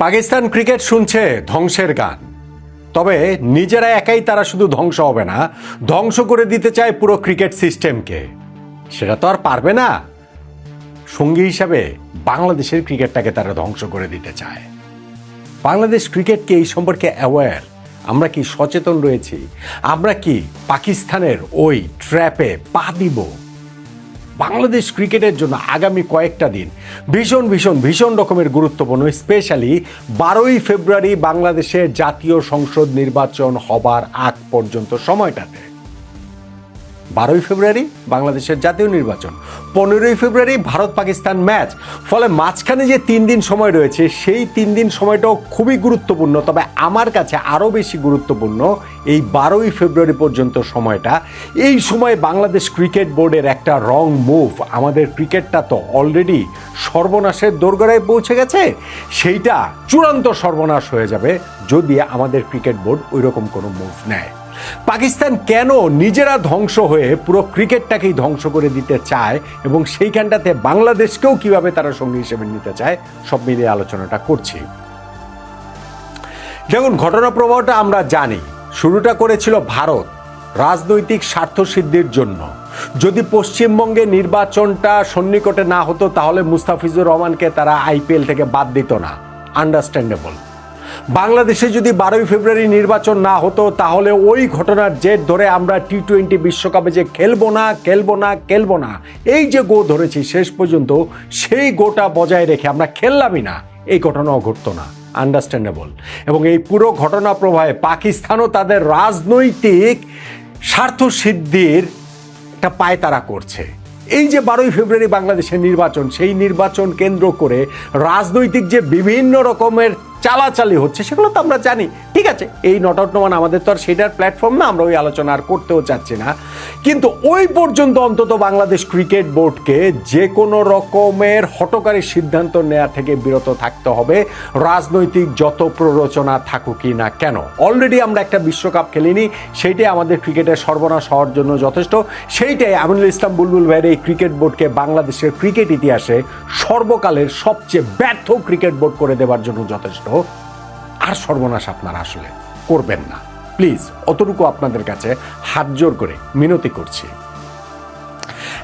Pakistan cricket শুনছে ধ্বংসের গান, তবে নিজেরা একাই তারা শুধু ধ্বংস হবে না, ধ্বংস করে দিতে চায় পুরো ক্রিকেট সিস্টেমকে। সেটা তো আর পারবে না। সঙ্গী হিসাবে বাংলাদেশের ক্রিকেটটাকে তারা ধ্বংস করে দিতে চায়। বাংলাদেশ ক্রিকেটকে এই সম্পর্কে অ্যাওয়্যার? আমরা কি সচেতন রয়েছি? আমরা কি পাকিস্তানের ওই ট্র্যাপে পা দিব? বাংলাদেশ ক্রিকেটের জন্য আগামী কয়েকটা দিন ভীষণ রকমের গুরুত্বপূর্ণ। স্পেশালি 12ই ফেব্রুয়ারি বাংলাদেশের জাতীয় সংসদ নির্বাচন হবার আগ পর্যন্ত সময়টাতে। 12ই ফেব্রুয়ারি বাংলাদেশের জাতীয় নির্বাচন, 15ই ফেব্রুয়ারি ভারত পাকিস্তান ম্যাচ। ফলে মাঝখানে যে 3 দিন সময় রয়েছে, সেই 3 দিন সময়টাও খুবই গুরুত্বপূর্ণ। তবে আমার কাছে আরও বেশি গুরুত্বপূর্ণ এই 12ই ফেব্রুয়ারি পর্যন্ত সময়টা। এই সময় বাংলাদেশ ক্রিকেট বোর্ডের একটা রং মুভ, আমাদের ক্রিকেটটা তো অলরেডি সর্বনাশের দোরগোড়ায় পৌঁছে গেছে, সেইটা চূড়ান্ত সর্বনাশ হয়ে যাবে যদি আমাদের ক্রিকেট বোর্ড ওই রকম কোনো মুভ নেয়। পাকিস্তান কেন নিজেরা ধ্বংস হয়ে পুরো ক্রিকেটটাকেই ধ্বংস করে দিতে চায় এবং সেইখানটাতে বাংলাদেশকেও কিভাবে তারা সঙ্গী হিসেবে নিতে চায়, সব মিলিয়ে আলোচনাটা করছি। দেখুন, ঘটনা প্রবাহটা আমরা জানি। শুরুটা করেছিল ভারত রাজনৈতিক স্বার্থ সিদ্ধির জন্য। যদি পশ্চিমবঙ্গে নির্বাচনটা সন্নিকটে না হতো, তাহলে মুস্তাফিজুর রহমানকে তারা আইপিএল থেকে বাদ দিত না, আন্ডারস্ট্যান্ডেবল। বাংলাদেশে যদি 12ই ফেব্রুয়ারি নির্বাচন না হতো, তাহলে ওই ঘটনার জের ধরে আমরা টি-20 বিশ্বকাপে যে খেলবো না এই যে গো ধরেছি, শেষ পর্যন্ত সেই গোটা বজায় রেখে আমরা খেললামই না, এই ঘটনাও ঘটতো না, আন্ডারস্ট্যান্ডেবল। এবং এই পুরো ঘটনা প্রবাহে পাকিস্তানও তাদের রাজনৈতিক স্বার্থ সিদ্ধির একটা পায়তারা করছে। এই যে 12ই ফেব্রুয়ারি বাংলাদেশের নির্বাচন, সেই নির্বাচন কেন্দ্র করে রাজনৈতিক যে বিভিন্ন রকমের চালাচালি হচ্ছে, সেগুলো তো আমরা জানি। ঠিক আছে, এই নট আউট নোমান আমাদের তো আর সেটার প্ল্যাটফর্ম না, আমরা ওই আলোচনা আর করতেও চাচ্ছি না। কিন্তু ওই পর্যন্ত অন্তত বাংলাদেশ ক্রিকেট বোর্ডকে যে কোনো রকমের হঠকারী সিদ্ধান্ত নেওয়া থেকে বিরত থাকতে হবে, রাজনৈতিক যত প্ররোচনা থাকুকই না কেন। অলরেডি আমরা একটা বিশ্বকাপ খেলিনি, সেইটাই আমাদের ক্রিকেটের সর্বনাশ হওয়ার জন্য যথেষ্ট। সেইটাই আমিনুল ইসলাম বুলবুল ভাইয়ের এই ক্রিকেট বোর্ডকে বাংলাদেশের ক্রিকেট ইতিহাসে সর্বকালের সবচেয়ে ব্যর্থ ক্রিকেট বোর্ড করে দেওয়ার জন্য যথেষ্ট। আর সর্বনাশ আপনারা আসলে করবেন না, প্লিজ। অতটুকু আপনাদের কাছে হাত জোর করে মিনতি করছি।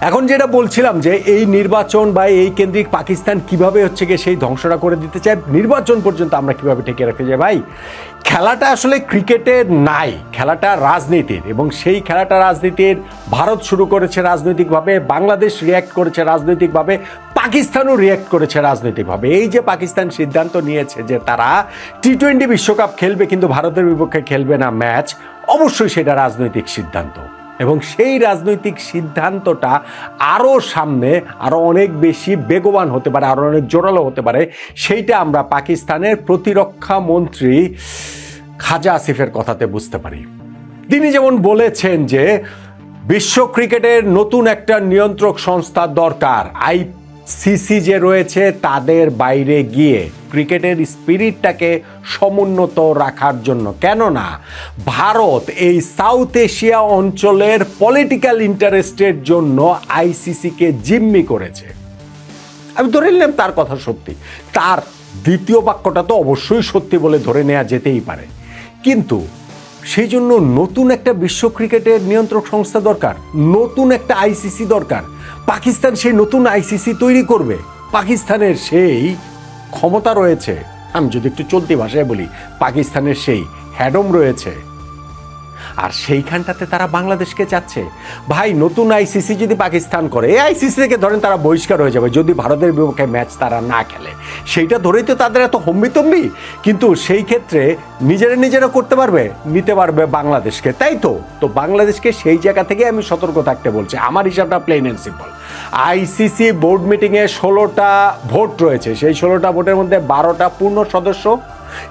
এখন যেটা বলছিলাম যে এই নির্বাচন বা এই কেন্দ্রিক পাকিস্তান কিভাবে হচ্ছে গিয়ে সেই ধ্বংসটা করে দিতে চায়, নির্বাচন পর্যন্ত আমরা কিভাবে ঠেকে রাখতে চাই। ভাই, খেলাটা আসলে ক্রিকেটের নাই, খেলাটা রাজনীতির। এবং সেই খেলাটা রাজনীতির, ভারত শুরু করেছে রাজনৈতিকভাবে, বাংলাদেশ রিয়্যাক্ট করেছে রাজনৈতিকভাবে, পাকিস্তানও রিয়্যাক্ট করেছে রাজনৈতিকভাবে। এই যে পাকিস্তান সিদ্ধান্ত নিয়েছে যে তারা টি-20 বিশ্বকাপ খেলবে কিন্তু ভারতের বিপক্ষে খেলবে না ম্যাচ, অবশ্যই সেটা রাজনৈতিক সিদ্ধান্ত। এবং সেই রাজনৈতিক সিদ্ধান্তটা আরও সামনে আরও অনেক বেশি বেগবান হতে পারে, আরও অনেক জোরালো হতে পারে। সেইটা আমরা পাকিস্তানের প্রতিরক্ষা মন্ত্রী খাজা আসিফের কথাতে বুঝতে পারি। তিনি যেমন বলেছেন যে বিশ্ব ক্রিকেটের নতুন একটা নিয়ন্ত্রক সংস্থা দরকার, আইসিসি যে রয়েছে তাদের বাইরে গিয়ে ক্রিকেটের স্পিরিটটাকে সমুন্নত রাখার জন্য। কেননা ভারত এই সাউথ এশিয়া অঞ্চলের পলিটিক্যাল ইন্টারেস্টের জন্য আইসিসিকে জিম্মি করেছে। আমি ধরে নিলাম তার কথা সত্যি, তার দ্বিতীয় বাক্যটা তো অবশ্যই সত্যি বলে ধরে নেওয়া যেতেই পারে। কিন্তু সেই জন্য নতুন একটা বিশ্ব ক্রিকেটের নিয়ন্ত্রক সংস্থা দরকার, নতুন একটা আইসিসি দরকার। পাকিস্তান সেই নতুন আইসিসি তৈরি করবে, পাকিস্তানের সেই ক্ষমতা রয়েছে। আমি যদি একটু চলতি ভাষায় বলি, পাকিস্তানের সেই হ্যাডম রয়েছে। আর সেইখানটাতে তারা বাংলাদেশকে চাচ্ছে। ভাই, নতুন আইসিসি যদি পাকিস্তান করে, এই আইসিসি থেকে ধরেন তারা বহিষ্কার হয়ে যাবে যদি ভারতের বিপক্ষে ম্যাচ তারা না খেলে, সেইটা ধরেই তো তাদের এত হম্বিতম্বি। কিন্তু সেই ক্ষেত্রে নিজেরা করতে পারবে, নিতে পারবে বাংলাদেশকে, তাই তো। তো বাংলাদেশকে সেই জায়গা থেকে আমি সতর্ক থাকতে বলছি। আমার হিসাবটা plain and simple. ICC board মিটিংয়ে 16টা ভোট রয়েছে, সেই 16টা ভোটের মধ্যে 12টা পূর্ণ সদস্য,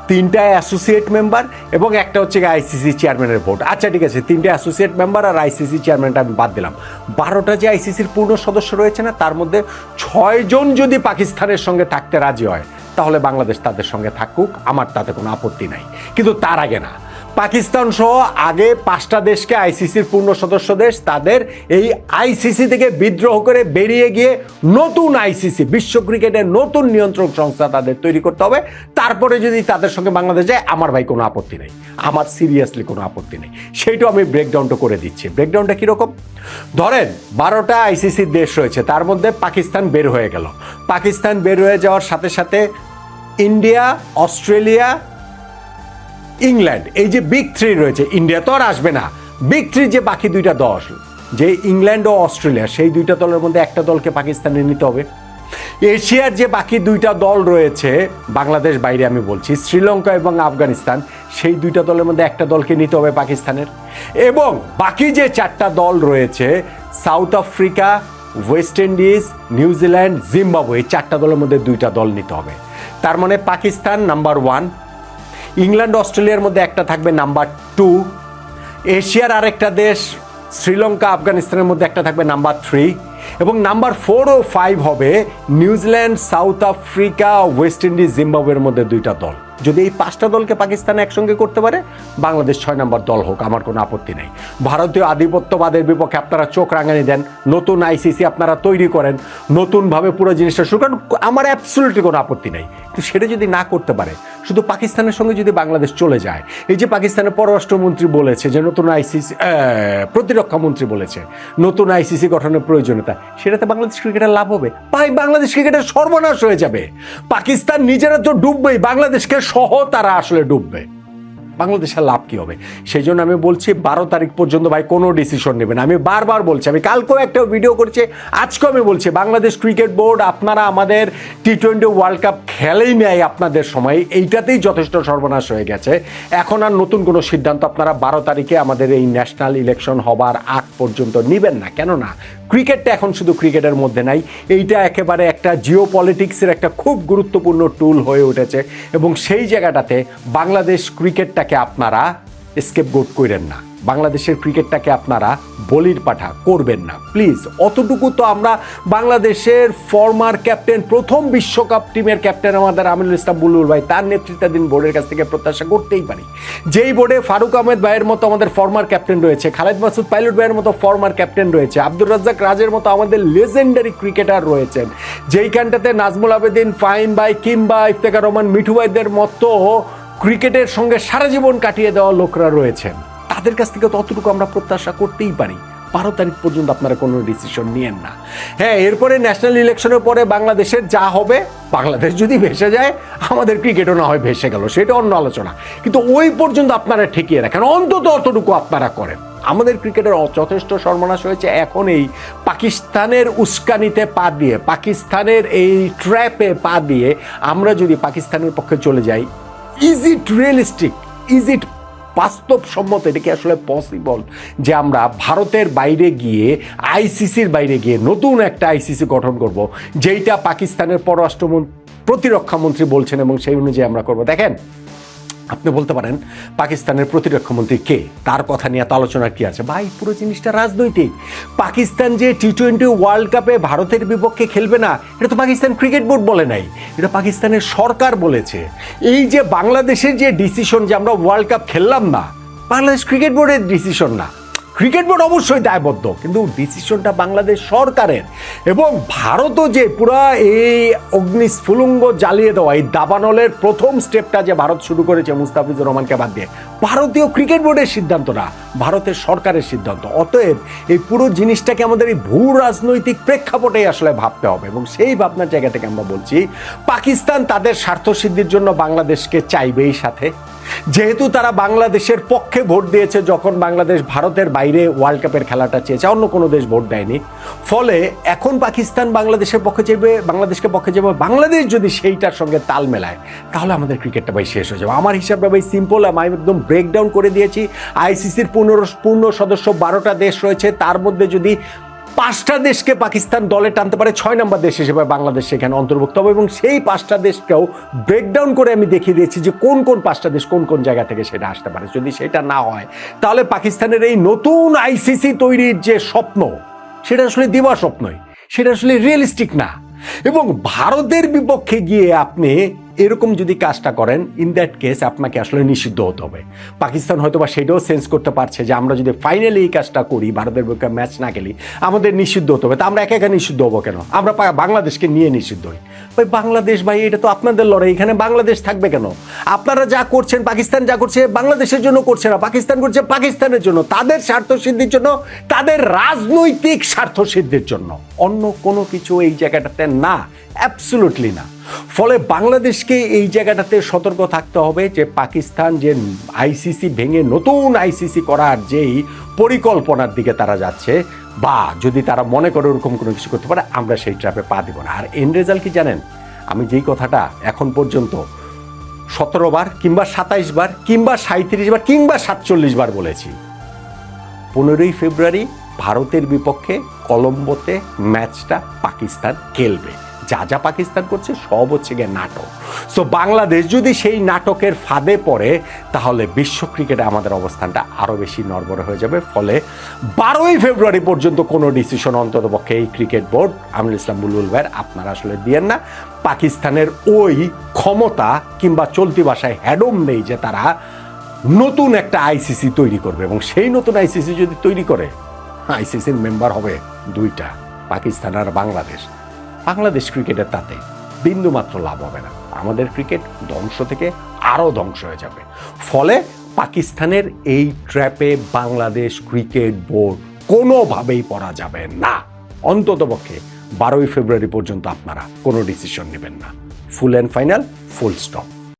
3টা অ্যাসোসিয়েট মেম্বার এবং একটা হচ্ছে আইসিসি চেয়ারম্যানের ভোট। আচ্ছা ঠিক আছে, 3টে অ্যাসোসিয়েট মেম্বার আর আইসিসি চেয়ারম্যানটা আমি বাদ দিলাম। 12টা যে আইসিসির পূর্ণ সদস্য রয়েছে না, তার মধ্যে 6 জন যদি পাকিস্তানের সঙ্গে থাকতে রাজি হয়, তাহলে বাংলাদেশ তাদের সঙ্গে থাকুক, আমার তাতে কোনো আপত্তি নাই। কিন্তু তার আগে না, পাকিস্তান সহ আগে 5টা দেশকে আইসিসির পূর্ণ সদস্য দেশ তাদের এই আইসিসি থেকে বিদ্রোহ করে বেরিয়ে গিয়ে নতুন আইসিসি বিশ্ব ক্রিকেটের নতুন নিয়ন্ত্রক সংস্থা তাদের তৈরি করতে হবে। তারপরে যদি তাদের সঙ্গে বাংলাদেশ যায়, আমার ভাই কোনো আপত্তি নেই, আমার সিরিয়াসলি কোনো আপত্তি নেই। সেইটাও আমি ব্রেকডাউনটা করে দিচ্ছি। ব্রেকডাউনটা কীরকম? ধরেন 12টা আইসিসির দেশ রয়েছে, তার মধ্যে পাকিস্তান বের হয়ে গেল। পাকিস্তান বের হয়ে যাওয়ার সাথে সাথে ইন্ডিয়া, অস্ট্রেলিয়া, ইংল্যান্ড, এই যে বিগ 3 রয়েছে, ইন্ডিয়া তো আর আসবে না, বিগ 3 যে বাকি 2টা দল, যে ইংল্যান্ড ও অস্ট্রেলিয়া, সেই 2টা দলের মধ্যে একটা দলকে পাকিস্তানে নিতে হবে। এশিয়ার যে বাকি 2টা দল রয়েছে, বাংলাদেশ বাইরে আমি বলছি, শ্রীলঙ্কা এবং আফগানিস্তান, সেই 2টা দলের মধ্যে একটা দলকে নিতে হবে পাকিস্তানের। এবং বাকি যে 4টা দল রয়েছে, south Africa, West Indies, New Zealand, Zimbabwe, এই 4টা দলের মধ্যে 2টা দল নিতে হবে। তার মানে পাকিস্তান নাম্বার 1, ইংল্যান্ড অস্ট্রেলিয়ার মধ্যে একটা থাকবে নাম্বার 2, এশিয়ার আরেকটা দেশ শ্রীলঙ্কা আফগানিস্তানের মধ্যে একটা থাকবে নাম্বার 3, এবং নাম্বার 4 ও 5 হবে New Zealand, south Africa, West Indies, জিম্বাবুয়ের মধ্যে 2টা দল। যদি এই 5টা দলকে পাকিস্তান একসঙ্গে করতে পারে, বাংলাদেশ 6 নম্বর দল হোক, আমার কোনো আপত্তি নেই। ভারতীয় আধিপত্যবাদের বিপক্ষে আপনারা চোখ রাঙানি দেন, নতুন আইসিসি আপনারা তৈরি করেন, নতুনভাবে পুরো জিনিসটা শুরু করেন, আমার অ্যাবসলিউটলি কোনো আপত্তি নেই। কিন্তু সেটা যদি না করতে পারে, শুধু পাকিস্তানের সঙ্গে যদি বাংলাদেশ চলে যায়, এই যে পাকিস্তানের পররাষ্ট্রমন্ত্রী বলেছে যে নতুন আইসিসি, প্রতিরক্ষা মন্ত্রী বলেছে নতুন আইসিসি গঠনের প্রয়োজনীয়তা, সেটাতে বাংলাদেশ ক্রিকেটের লাভ হবে? ভাই, বাংলাদেশ ক্রিকেটের সর্বনাশ হয়ে যাবে। পাকিস্তান নিজেরা তো ডুববেই, বাংলাদেশকে সহ তারা আসলে ডুববে। বাংলাদেশের লাভ কি হবে? সেই জন্য আমি বলছি 12 তারিখ পর্যন্ত ভাই কোনো ডিসিশন নেবেন। আমি বারবার বলছি, আমি কালকেও একটা ভিডিও করেছি, আজকেও আমি বলছি, বাংলাদেশ ক্রিকেট বোর্ড, আপনারা আমাদের টি20 ওয়ার্ল্ড কাপ খেলেই নেয় আপনাদের সময়, এইটাতেই যথেষ্ট সর্বনাশ হয়ে গেছে। এখন আর নতুন কোনো সিদ্ধান্ত আপনারা 12 তারিখে আমাদের এই ন্যাশনাল ইলেকশন হবার আগ পর্যন্ত নেবেন না। কেননা ক্রিকেটটা এখন শুধু ক্রিকেটের মধ্যে নাই, এইটা একেবারে একটা জিও পলিটিক্সের একটা খুব গুরুত্বপূর্ণ টুল হয়ে উঠেছে। এবং সেই জায়গাটাতে বাংলাদেশ ক্রিকেটটাকে আপনারা স্কেপগোট করেন না, বাংলাদেশের ক্রিকেটটাকে আপনারা বলির পাঠা করবেন না প্লিজ। অতটুকু তো আমরা বাংলাদেশের ফরমার ক্যাপ্টেন, প্রথম বিশ্বকাপ টিমের ক্যাপ্টেন আমাদের আমিনুল ইসলাম বুলবুল ভাই, তার নেতৃত্বাধীন বোর্ডের কাছ থেকে প্রত্যাশা করতেই পারি। যেই বোর্ডে ফারুক আহমেদ ভাইয়ের মতো আমাদের ফরমার ক্যাপ্টেন রয়েছে, খালেদ মাসুদ পাইলট ভাইয়ের মতো ফরমার ক্যাপ্টেন রয়েছে, আব্দুর রাজ্জাক রাজের মতো আমাদের লেজেন্ডারি ক্রিকেটার রয়েছেন, যেইখানটাতে নাজমুল আবেদিন, ফাহিম ভাই, কিংবা ইফতেখার রহমান, মিঠু ভাইদের মতো ক্রিকেটের সঙ্গে সারা জীবন কাটিয়ে দেওয়া লোকরা রয়েছেন, তাদের কাছ থেকে ততটুকু আমরা প্রত্যাশা করতেই পারি। 12 তারিখ পর্যন্ত আপনারা কোনো ডিসিশন নিয়েন না। হ্যাঁ, এরপরে ন্যাশনাল ইলেকশনের পরে বাংলাদেশের যা হবে, বাংলাদেশ যদি ভেসে যায়, আমাদের ক্রিকেটও না হয় ভেসে গেল, সেটা অন্য আলোচনা। কিন্তু ওই পর্যন্ত আপনারা ঠেকিয়ে রাখেন, অন্তত অতটুকু আপনারা করেন। আমাদের ক্রিকেটের যথেষ্ট সর্বনাশ হয়েছে। এখন এই পাকিস্তানের উস্কানিতে পা দিয়ে, পাকিস্তানের এই ট্র্যাপে পা দিয়ে আমরা যদি পাকিস্তানের পক্ষে চলে যাই, is it realistic, is it বাস্তবসম্মত, এটা কি আসলে পসিবল যে আমরা ভারতের বাইরে গিয়ে, আইসিসির বাইরে গিয়ে নতুন একটা আইসিসি গঠন করব, যেইটা পাকিস্তানের প্রতিরক্ষা মন্ত্রী বলছেন এবং সেই অনুযায়ী আমরা করব? দেখেন, আপনি বলতে পারেন পাকিস্তানের প্রতিরক্ষা মন্ত্রী কে, তার কথা নিয়ে তো আলোচনা কি আছে? ভাই, পুরো জিনিসটা রাজনৈতিক। পাকিস্তান যে টি20 ওয়ার্ল্ড কাপে ভারতের বিপক্ষে খেলবে না, এটা তো পাকিস্তান ক্রিকেট বোর্ড বলে নাই, এটা পাকিস্তানের সরকার বলেছে। এই যে বাংলাদেশের যে ডিসিশন যে আমরা ওয়ার্ল্ড কাপ খেললাম না, বাংলাদেশ ক্রিকেট বোর্ডের ডিসিশন না। ক্রিকেট বোর্ড অবশ্যই দায়বদ্ধ, কিন্তু ডিসিশনটা বাংলাদেশ সরকারের। এবং ভারতও যে পুরা এই অগ্নিস্ফুলিঙ্গ জ্বালিয়ে দেওয়া, এই দাবানলের প্রথম স্টেপটা যে ভারত শুরু করেছে মুস্তাফিজুর রহমানকে বাদ দিয়ে, ভারতীয় ক্রিকেট বোর্ডের সিদ্ধান্ত না, ভারতের সরকারের সিদ্ধান্ত। অতএব এই পুরো জিনিসটাকে আমাদের এই ভূ রাজনৈতিক প্রেক্ষাপটেই আসলে ভাবতে হবে। এবং সেই ভাবনার জায়গা থেকে আমরা বলছি, পাকিস্তান তাদের স্বার্থ সিদ্ধির জন্য বাংলাদেশকে চাইবেই সাথে। যেহেতু তারা বাংলাদেশের পক্ষে ভোট দিয়েছে যখন বাংলাদেশ ভারতের বাইরে ওয়ার্ল্ড কাপের খেলাটা চেয়েছে, অন্য কোনো দেশ ভোট দেয়নি, ফলে এখন পাকিস্তান বাংলাদেশের পক্ষে যাবে, বাংলাদেশকে পক্ষে যাবে। বাংলাদেশ যদি সেইটার সঙ্গে তাল মেলায়, তাহলে আমাদের ক্রিকেটটা ভাই শেষ হয়ে যাবে। আমার হিসাবটা ভাই সিম্পল, আমি একদম ব্রেকডাউন করে দিয়েছি। আইসিসির পূর্ণ সদস্য 12টা দেশ রয়েছে, তার মধ্যে যদি 5টা দেশকে পাকিস্তান দলে টানতে পারে, 6 নম্বর দেশ হিসেবে বাংলাদেশ সেখানে অন্তর্ভুক্ত হবে। এবং সেই 5টা দেশকেও ব্রেকডাউন করে আমি দেখিয়ে দিয়েছি যে কোন কোন 5টা দেশ কোন কোন জায়গা থেকে সেটা আসতে পারে। যদি সেটা না হয়, তাহলে পাকিস্তানের এই নতুন আইসিসি তৈরির যে স্বপ্ন, সেটা আসলে দিবা স্বপ্নই, সেটা আসলে রিয়েলিস্টিক না। এবং ভারতের বিপক্ষে গিয়ে আপনি এরকম যদি কাজটা করেন, ইন দ্যাট কেস আপনাকে আসলে নিষিদ্ধ হতে হবে। পাকিস্তান হয়তো বা সেটাও সেন্স করতে পারছে যে আমরা যদি ফাইনালি এই কাজটা করি, ভারতের বিপক্ষে ম্যাচ না খেলি, আমাদের নিষিদ্ধ হতে হবে। তা আমরা একা একা নিষিদ্ধ হবো কেন? আমরা বাংলাদেশকে নিয়ে নিষিদ্ধ হই। ভাই বাংলাদেশ, ভাই এটা তো আপনাদের লড়াই, এখানে বাংলাদেশ থাকবে কেন? আপনারা যা করছেন, পাকিস্তান যা করছে বাংলাদেশের জন্য করছে না, পাকিস্তান করছে পাকিস্তানের জন্য, তাদের স্বার্থ সিদ্ধির জন্য, তাদের রাজনৈতিক স্বার্থ সিদ্ধির জন্য, অন্য কোনো কিছু এই জায়গাটাতে না, অ্যাবসলিউটলি না। ফলে বাংলাদেশকে এই জায়গাটাতে সতর্ক থাকতে হবে যে পাকিস্তান যে আইসিসি ভেঙে নতুন আইসিসি করার যেই পরিকল্পনার দিকে তারা যাচ্ছে, বা যদি তারা মনে করে ওরকম কোনো কিছু করতে পারে, আমরা সেই ট্র্যাপে পা দিব না। আর এন্ড রেজাল্ট কি জানেন? আমি যেই কথাটা এখন পর্যন্ত 17 বার কিংবা 27 বার কিংবা 37 বার কিংবা 47 বার বলেছি, 15ই ফেব্রুয়ারি ভারতের বিপক্ষে কলম্বোতে ম্যাচটা পাকিস্তান খেলবে। যা যা পাকিস্তান করছে সব হচ্ছে গিয়ে নাটক। সো বাংলাদেশ যদি সেই নাটকের ফাঁদে পড়ে, তাহলে বিশ্ব ক্রিকেটে আমাদের অবস্থানটা আরও বেশি নড়বড়ে হয়ে যাবে। ফলে 12ই ফেব্রুয়ারি পর্যন্ত কোনো ডিসিশন অন্ততপক্ষে এই ক্রিকেট বোর্ড, আমিনুল ইসলাম বুলবুল ভাইয়ের, আপনারা আসলে দিয়েন না। পাকিস্তানের ওই ক্ষমতা কিংবা চলতি ভাষায় হ্যাডম নেই যে তারা নতুন একটা আইসিসি তৈরি করবে, এবং সেই নতুন আইসিসি যদি তৈরি করে, আইসিসির মেম্বার হবে দুইটা, পাকিস্তান আর বাংলাদেশ। বাংলাদেশ ক্রিকেটের তাতে বিন্দুমাত্র লাভ হবে না। আমাদের ক্রিকেট ধ্বংস থেকে আরও ধ্বংস হয়ে যাবে। ফলে পাকিস্তানের এই ট্র্যাপে বাংলাদেশ ক্রিকেট বোর্ড কোনোভাবেই পড়া যাবে না। অন্ততপক্ষে 12ই ফেব্রুয়ারি পর্যন্ত আপনারা কোনো ডিসিশন নেবেন না। Full and final, full stop.